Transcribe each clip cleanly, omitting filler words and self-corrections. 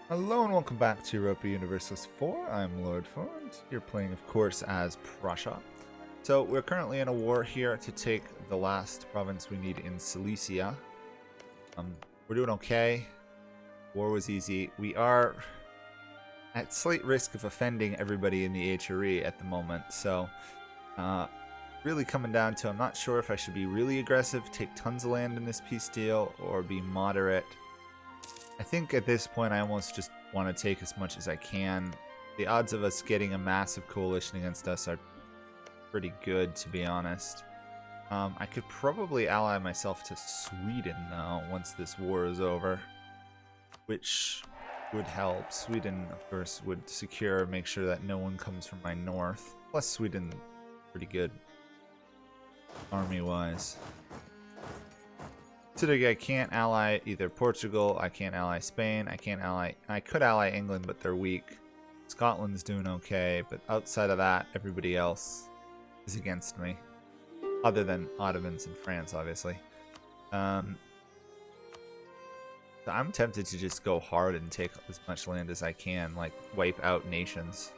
Hello and welcome back to Europa Universalis 4. I'm Lord Forwind. You're playing, of course, as Prussia. So we're currently in a war here to take the last province we need in Silesia. We're doing okay. War was easy. We are at slight risk of offending everybody in the HRE at the moment. So really coming down to, I'm not sure if I should be really aggressive, take tons of land in this peace deal, or be moderate. I think at this point I almost just want to take as much as I can. The odds of us getting a massive coalition against us are pretty good, to be honest. I could probably ally myself to Sweden, though, once this war is over, which would help. Sweden, of course, would make sure that no one comes from my north. Plus, Sweden, pretty good army-wise. Today I can't ally either Portugal, I can't ally Spain, I could ally England, but they're weak. Scotland's doing okay, but outside of that, everybody else is against me. Other than Ottomans and France, obviously. So I'm tempted to just go hard and take as much land as I can, like wipe out nations.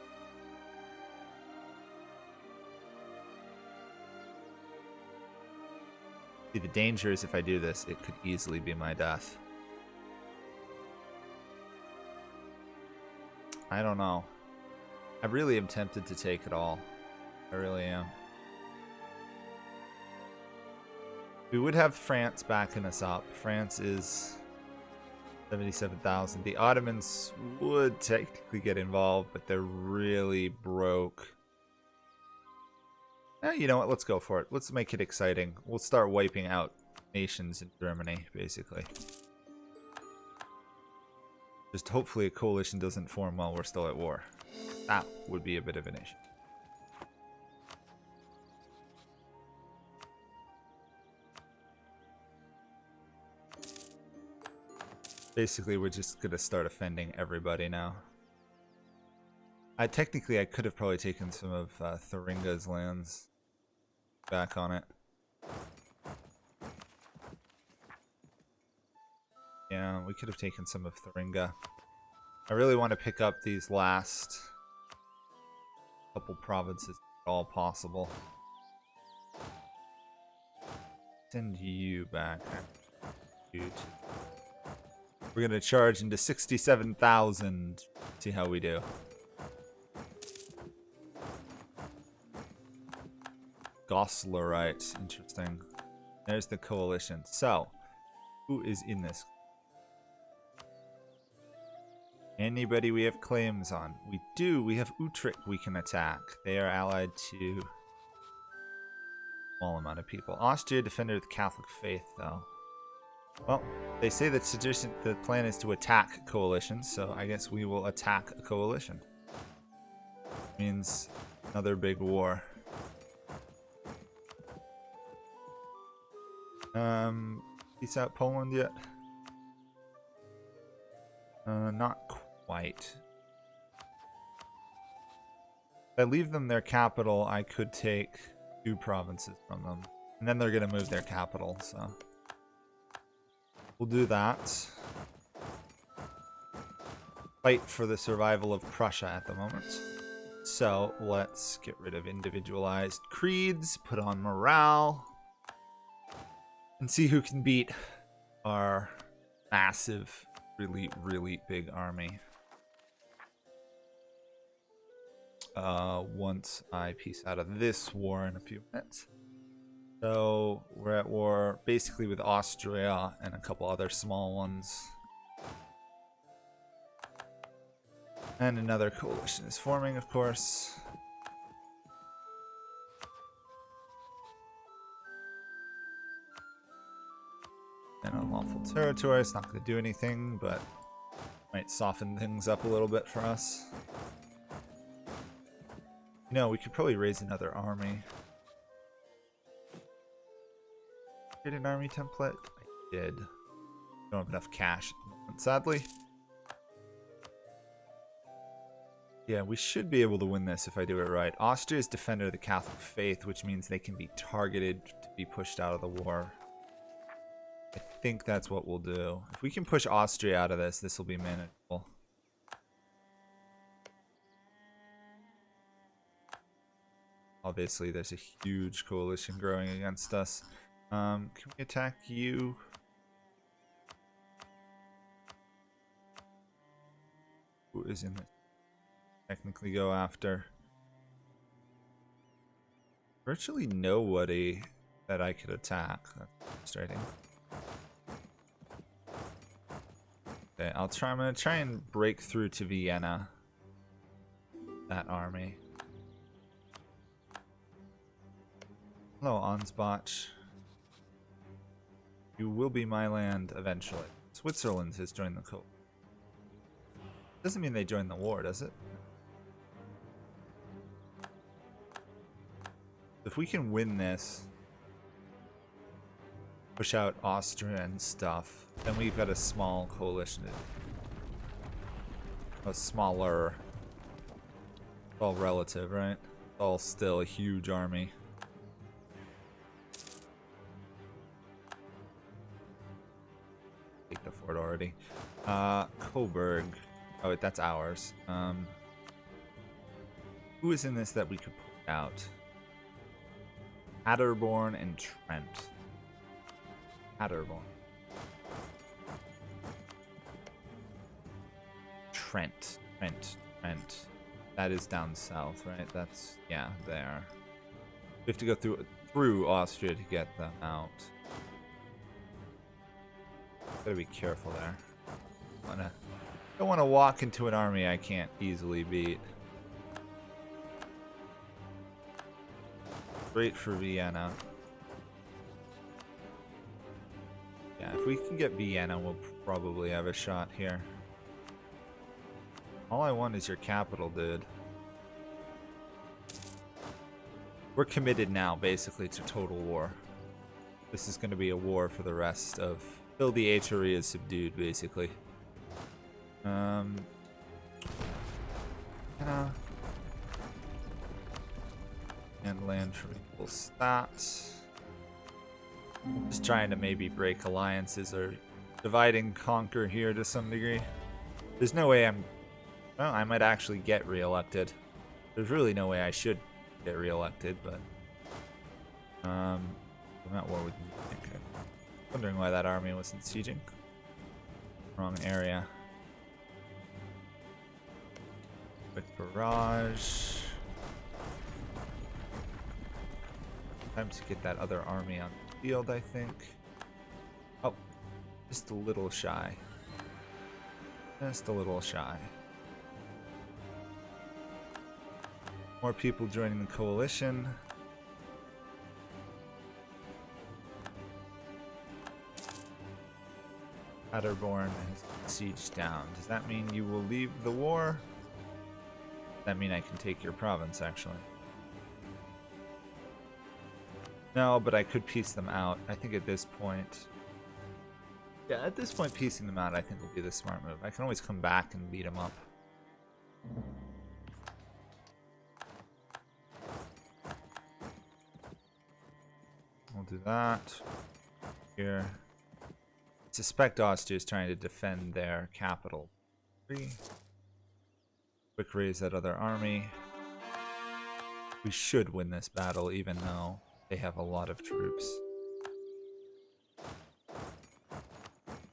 See, the danger is if I do this, it could easily be my death. I don't know. I really am tempted to take it all. I really am. We would have France backing us up. France is 77,000. The Ottomans would technically get involved, but they're really broke. You know what? Let's go for it. Let's make it exciting. We'll start wiping out nations in Germany, basically. Just hopefully a coalition doesn't form while we're still at war. That would be a bit of an issue. Basically, we're just going to start offending everybody now. Technically, I could have probably taken some of Thuringa's lands back on it. Yeah, we could have taken some of Thuringa. I really want to pick up these last couple provinces if at all possible. Send you back. We're going to charge into 67,000. See how we do. Goslarite. Interesting. There's the coalition. So, who is in this? Anybody we have claims on? We do. We have Utrecht we can attack. They are allied to a small amount of people. Austria, defender of the Catholic faith, though. Well, they say that the plan is to attack coalitions, so I guess we will attack a coalition. Means another big war. Peace out Poland yet? Not quite. If I leave them their capital, I could take 2 provinces from them. And then they're going to move their capital, so we'll do that. Fight for the survival of Prussia at the moment. So let's get rid of individualized creeds, put on morale, and see who can beat our massive, really big army. Once I peace out of this war in a few minutes. So we're at war basically with Austria and a couple other small ones. And another coalition is forming, of course. And unlawful territory, it's not going to do anything, but might soften things up a little bit for us. You know, we could probably raise another army. Get an army template? I did. Don't have enough cash at the moment, sadly. Yeah, we should be able to win this if I do it right. Austria is defender of the Catholic faith, which means they can be targeted to be pushed out of the war. I think that's what we'll do. If we can push Austria out of this, this will be manageable. obviously there's a huge coalition growing against us. Can we attack you? Who is in this? Technically go after. Virtually nobody that I could attack. That's frustrating. Okay, I'm gonna try and break through to Vienna. That army. Hello, Ansbach. You will be my land eventually. Switzerland has joined the coalition. Doesn't mean they joined the war, does it? If we can win this, push out Austria and stuff, then we've got a small coalition. A smaller. It's all relative, right? It's all still a huge army. Take the fort already. Coburg. Oh, wait, that's ours. Who is in this that we could put out? Paderborn and Trent. Paderborn. Trent. That is down south, right? That's, yeah, there. We have to go through Austria to get them out. Gotta be careful there. Don't want to walk into an army I can't easily beat. Great for Vienna. Yeah, if we can get Vienna, we'll probably have a shot here. All I want is your capital, dude. We're committed now, basically, to total war. This is going to be a war for the rest of... Till the HRE is subdued, basically. And land for equal stats. Just trying to maybe break alliances or divide and conquer here to some degree. There's no way well, I might actually get reelected. There's really no way I should get reelected, but I'm at war with Munich. Wondering why that army wasn't sieging. Wrong area. Quick barrage. Time to get that other army on the field, I think. Oh, just a little shy. Just a little shy. More people joining the coalition. Paderborn has sieged down. Does that mean you will leave the war? Does that mean I can take your province, actually? No, but I could piece them out. I think at this point... Yeah, at this point, piecing them out, I think, will be the smart move. I can always come back and beat them up. We'll do that. Here. I suspect Austria is trying to defend their capital. Quick raise that other army. We should win this battle, even though they have a lot of troops.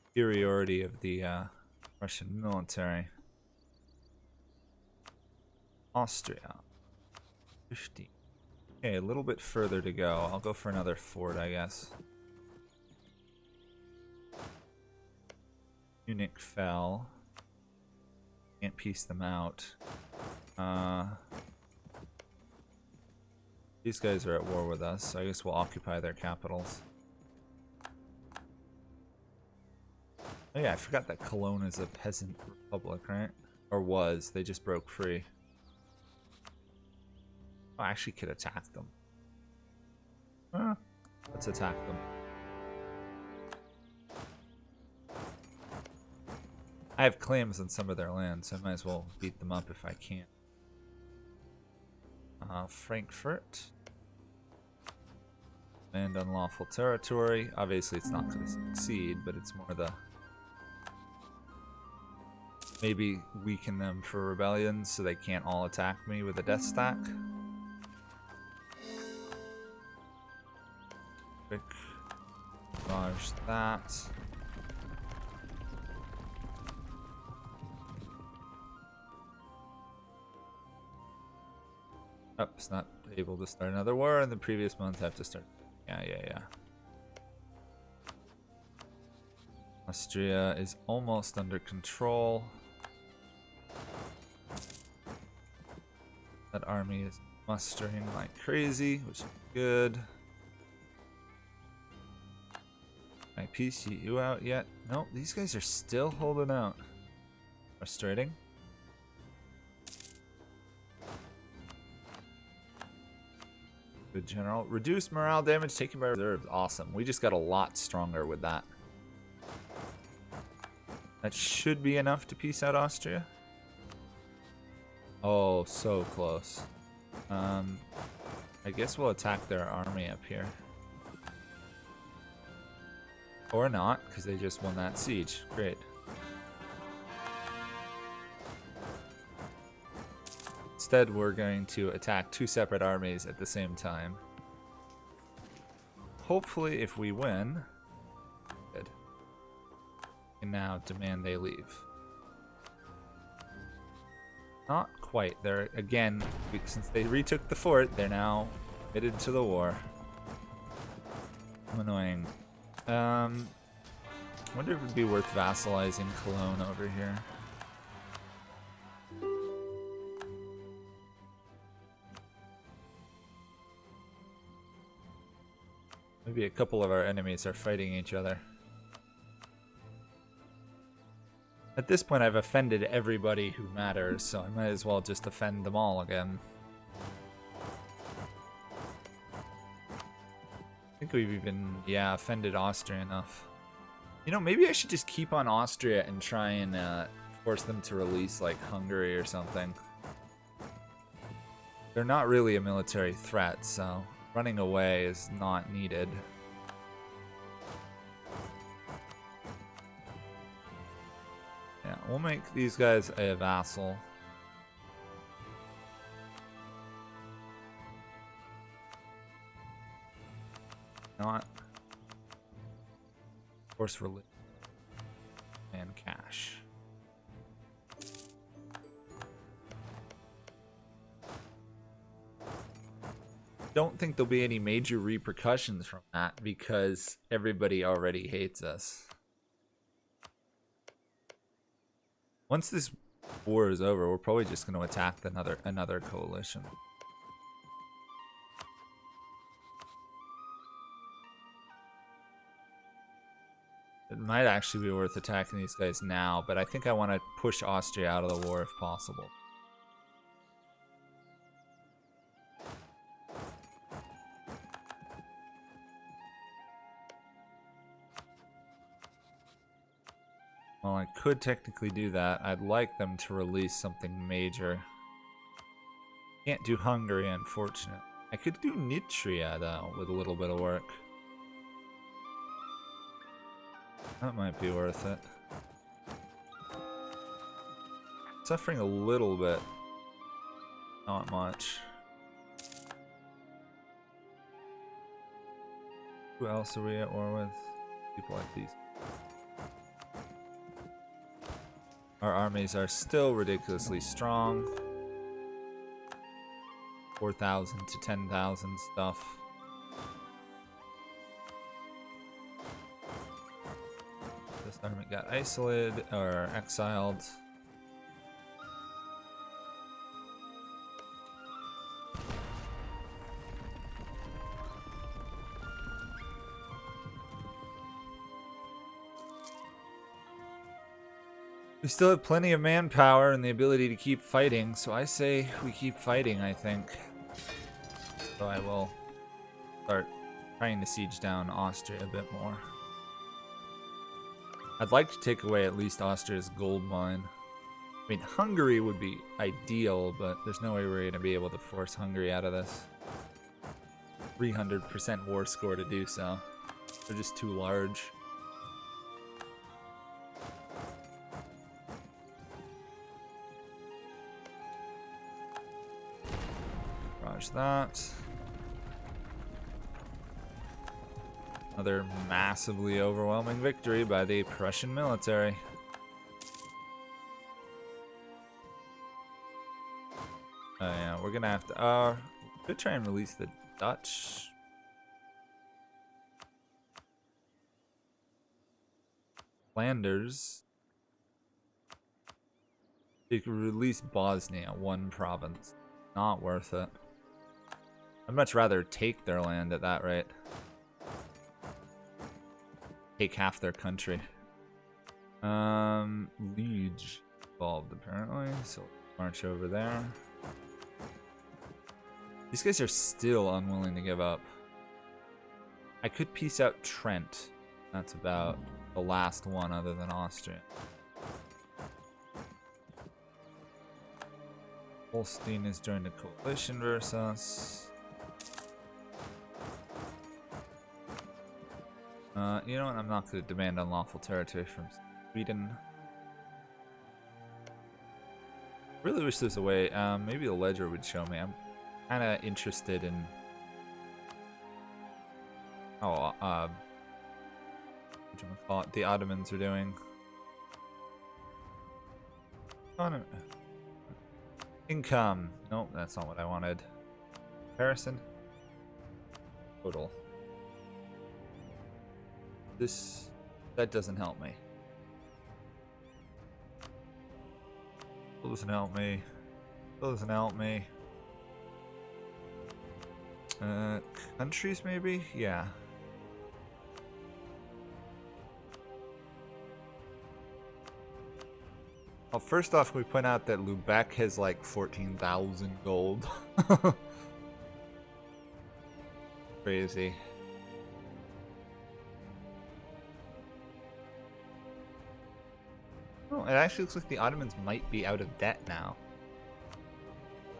Superiority of the Russian military. Austria. 50. Okay, a little bit further to go. I'll go for another fort, I guess. Munich fell. Can't piece them out. These guys are at war with us, so I guess we'll occupy their capitals. Oh yeah, I forgot that Cologne is a peasant republic, right? Or was. They just broke free. Oh, I actually could attack them. Let's attack them. I have claims on some of their land, so I might as well beat them up if I can. Frankfurt. Land unlawful territory. Obviously it's not going to succeed, but it's more the... Maybe weaken them for rebellions so they can't all attack me with a death stack. Barrage that. Oh, it's not able to start another war. In the previous month, I have to start. Yeah. Austria is almost under control. That army is mustering like crazy, which is good. My peace you out yet? Nope, these guys are still holding out. Frustrating. Good general. Reduce morale damage taken by reserves. Awesome. We just got a lot stronger with that. That should be enough to peace out Austria. Oh, so close. I guess we'll attack their army up here. Or not, because they just won that siege. Great. Instead, we're going to attack two separate armies at the same time. Hopefully, if we win, good. We can now demand they leave. Not quite. They're, again, since they retook the fort, they're now committed to the war. Annoying. Wonder if it would be worth vassalizing Cologne over here. Maybe a couple of our enemies are fighting each other. At this point, I've offended everybody who matters, so I might as well just offend them all again. I think we've even, yeah, offended Austria enough. You know, maybe I should just keep on Austria and try and force them to release, like, Hungary or something. They're not really a military threat, so running away is not needed. Yeah, we'll make these guys a vassal. Not force religion and cash. Don't think there'll be any major repercussions from that because everybody already hates us. Once this war is over, we're probably just going to attack another coalition. It might actually be worth attacking these guys now, but I think I want to push Austria out of the war if possible. Well, I could technically do that. I'd like them to release something major. Can't do Hungary, unfortunately. I could do Nitria, though, with a little bit of work. That might be worth it. Suffering a little bit. Not much. Who else are we at war with? People like these. Our armies are still ridiculously strong. 4,000 to 10,000 stuff. This army got isolated or exiled. We still have plenty of manpower and the ability to keep fighting, so I say we keep fighting, I think. So I will start trying to siege down Austria a bit more. I'd like to take away at least Austria's gold mine. I mean, Hungary would be ideal, but there's no way we're going to be able to force Hungary out of this. 300% war score to do so. They're just too large. That. Another massively overwhelming victory by the Prussian military. Oh yeah, we're gonna have to could try and release the Dutch. Flanders. You could release Bosnia, one province. Not worth it. I'd much rather take their land at that rate. Take half their country. Liege involved apparently, so march over there. These guys are still unwilling to give up. I could piece out Trent. That's about the last one other than Austria. Holstein has joined a coalition versus us. You know what? I'm not going to demand unlawful territory from Sweden. Really wish there's a way. Maybe the ledger would show me. I'm kind of interested in. What the Ottomans are doing. Income. Nope, that's not what I wanted. Comparison. Total. That doesn't help me. Doesn't help me. Doesn't help me. Countries maybe? Yeah. Well, first off, we point out that Lubeck has like 14,000 gold. Crazy. Oh, it actually looks like the Ottomans might be out of debt now.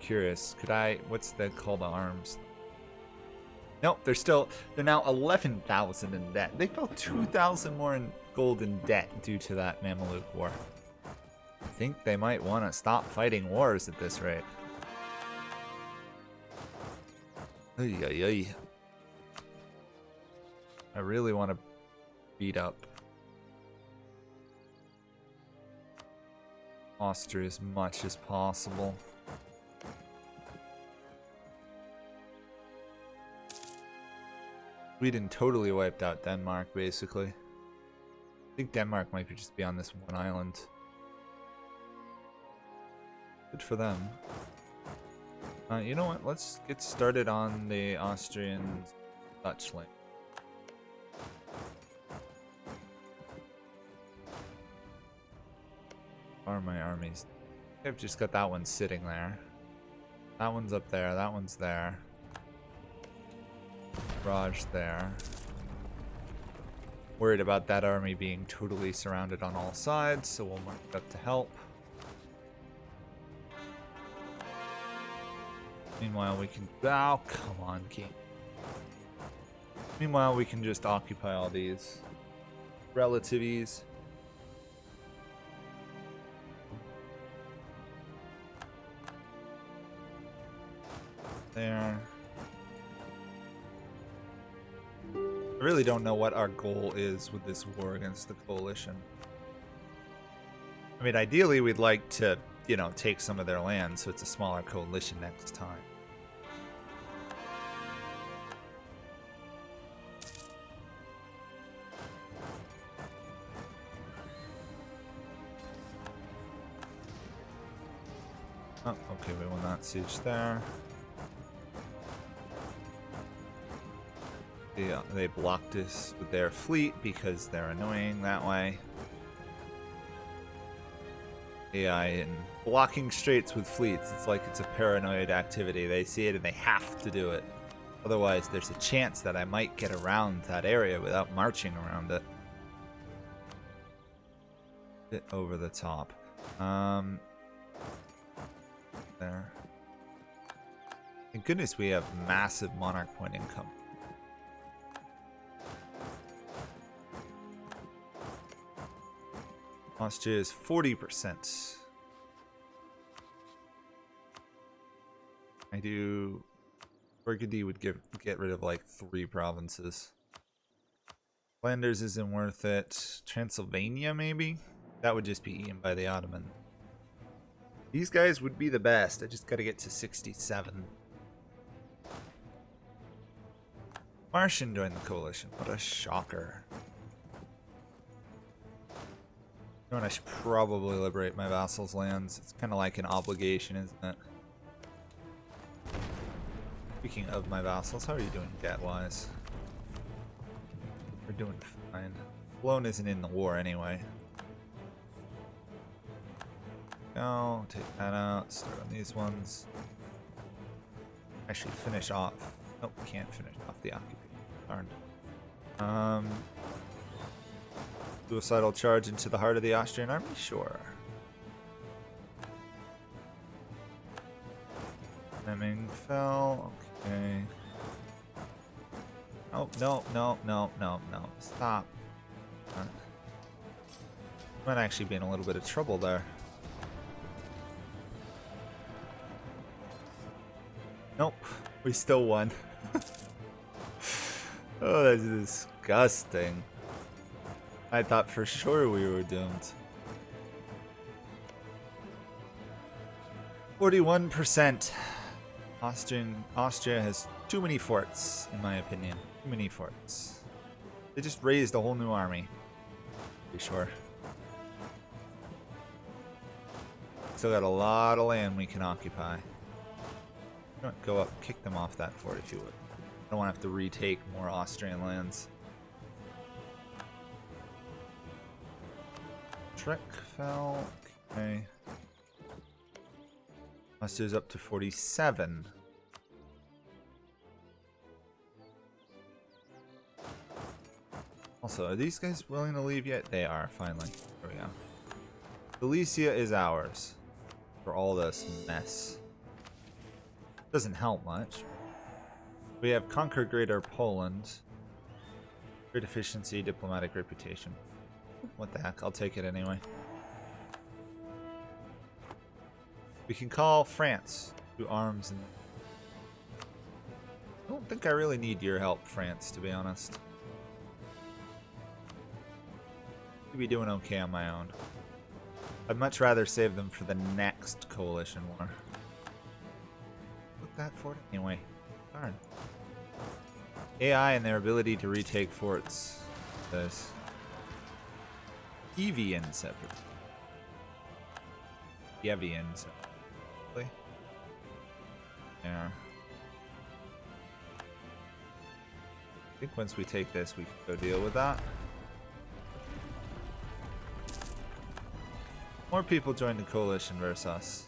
Curious. Could I... What's the call to arms? Nope, they're now 11,000 in debt. They fell 2,000 more in gold in debt due to that Mamluk war. I think they might want to stop fighting wars at this rate. Ay, ay, ay. I really want to beat up Austria as much as possible. Sweden totally wiped out Denmark, basically. I think Denmark might just be on this one island. Good for them. You know what? Let's get started on the Austrian-Dutch link. Are my armies? I've just got that one sitting there. That one's up there. That one's there. Raj there. Worried about that army being totally surrounded on all sides, so we'll mark it up to help. Meanwhile, we can... Oh, come on, King. Meanwhile, we can just occupy all these. Relative ease. There. I really don't know what our goal is with this war against the coalition. I mean, ideally, we'd like to, you know, take some of their land so it's a smaller coalition next time. Oh, okay, we won that siege there. Yeah, they blocked us with their fleet because they're annoying that way. AI and blocking straits with fleets, it's like it's a paranoid activity. They see it and they have to do it. Otherwise, there's a chance that I might get around that area without marching around it. Bit over the top. There. Thank goodness we have massive monarch point income. Austria is 40%. I do... Burgundy would get rid of like 3 provinces. Flanders isn't worth it. Transylvania, maybe? That would just be eaten by the Ottomans. These guys would be the best. I just gotta get to 67. Martian joined the coalition. What a shocker. You know what? I should probably liberate my vassals' lands. It's kind of like an obligation, isn't it? Speaking of my vassals, how are you doing debt-wise? We're doing fine. Cologne isn't in the war anyway. No, take that out. Start on these ones. Actually, finish off. Nope, can't finish off the occupation. Darn. Suicidal charge into the heart of the Austrian army? Sure. Fleming fell. Okay. Oh, no, no, no, no, no. Stop. Might actually be in a little bit of trouble there. Nope. We still won. Oh, that's disgusting. I thought for sure we were doomed. 41%. Austria has too many forts, in my opinion. Too many forts. They just raised a whole new army. Pretty sure. Still got a lot of land we can occupy. Go up, kick them off that fort if you would. I don't want to have to retake more Austrian lands. Trek fell. Okay. Austria's up to 47. Also, are these guys willing to leave yet? They are, finally. There we go. Silesia is ours. For all this mess. Doesn't help much. We have conquered Greater Poland. Great efficiency, diplomatic reputation. What the heck? I'll take it anyway. We can call France to arms and... I don't think I really need your help, France, to be honest. I'd be doing okay on my own. I'd much rather save them for the next coalition war. Look that fort anyway. Darn. AI and their ability to retake forts. This. Evian separate. Yevian separately. Yeah. I think once we take this, we can go deal with that. More people join the coalition versus us.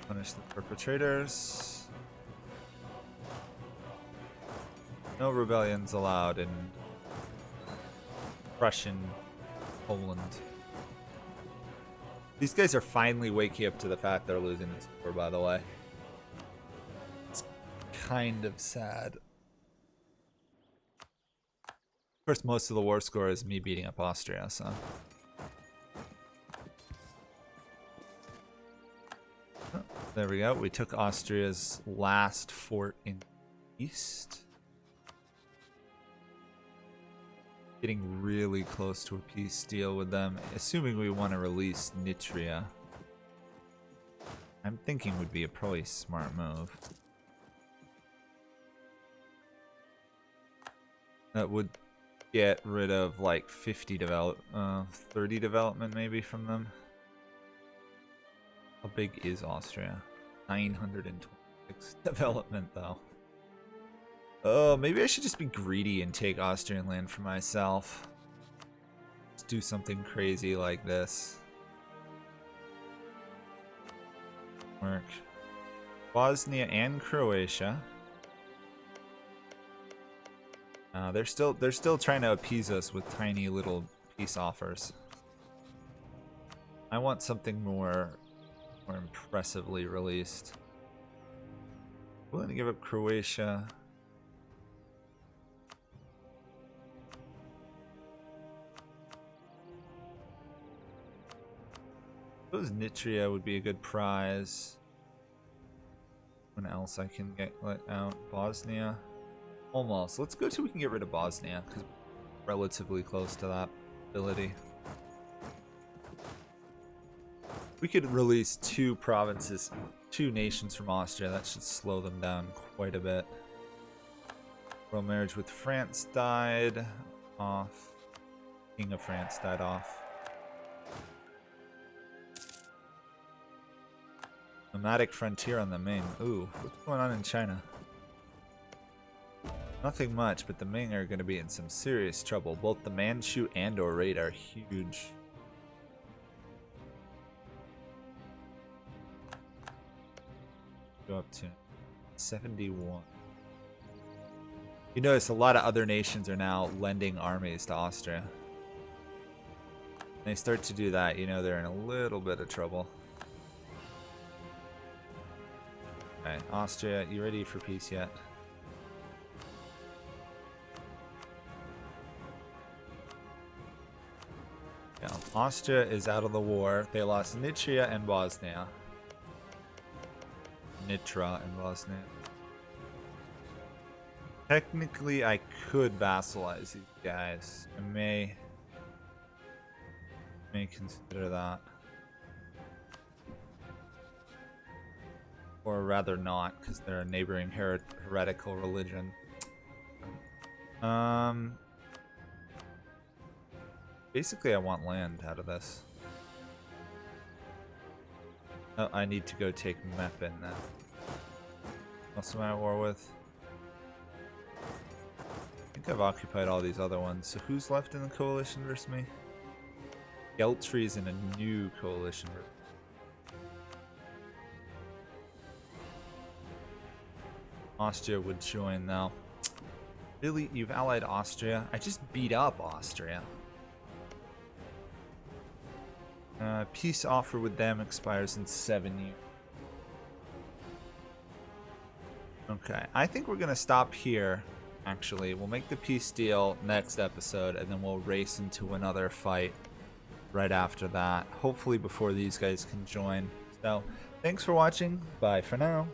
Punish the perpetrators. No rebellions allowed in Prussian Poland. These guys are finally waking up to the fact they're losing this war, by the way. It's kind of sad. Of course, most of the war score is me beating up Austria, so... Oh, there we go. We took Austria's last fort in the east. Getting really close to a peace deal with them, assuming we want to release Nitria. I'm thinking would be a probably smart move. That would get rid of like 30 development maybe from them. How big is Austria? 926 development though. Oh, maybe I should just be greedy and take Austrian land for myself. Let's do something crazy like this. Work. Bosnia and Croatia. They're still trying to appease us with tiny little peace offers. I want something more impressively released. Willing to give up Croatia. Suppose Nitria would be a good prize. When else I can get let out? Bosnia? Almost. Let's go till we can get rid of Bosnia, because we're relatively close to that ability. We could release 2 provinces, 2 nations from Austria. That should slow them down quite a bit. Royal marriage with France died off. King of France died off. Nomadic frontier on the Ming. Ooh, what's going on in China? Nothing much, but the Ming are going to be in some serious trouble. Both the Manchu and Oirat are huge. Go up to 71. You notice a lot of other nations are now lending armies to Austria. When they start to do that, you know they're in a little bit of trouble. Alright, Austria, you ready for peace yet? Yeah, Austria is out of the war. They lost Nitria and Bosnia. Nitra and Bosnia. Technically, I could vassalize these guys. I may consider that. Or rather not, because they're a neighboring heretical religion. Basically, I want land out of this. Oh, I need to go take Mepin then. What else am I at war with? I think I've occupied all these other ones. So who's left in the coalition versus me? Geltry's in a new coalition. Austria would join now. Really? You've allied Austria? I just beat up Austria. Peace offer with them expires in 7 years. Okay, I think we're gonna stop here. Actually, we'll make the peace deal next episode, and then we'll race into another fight right after that. Hopefully before these guys can join. So, thanks for watching. Bye for now.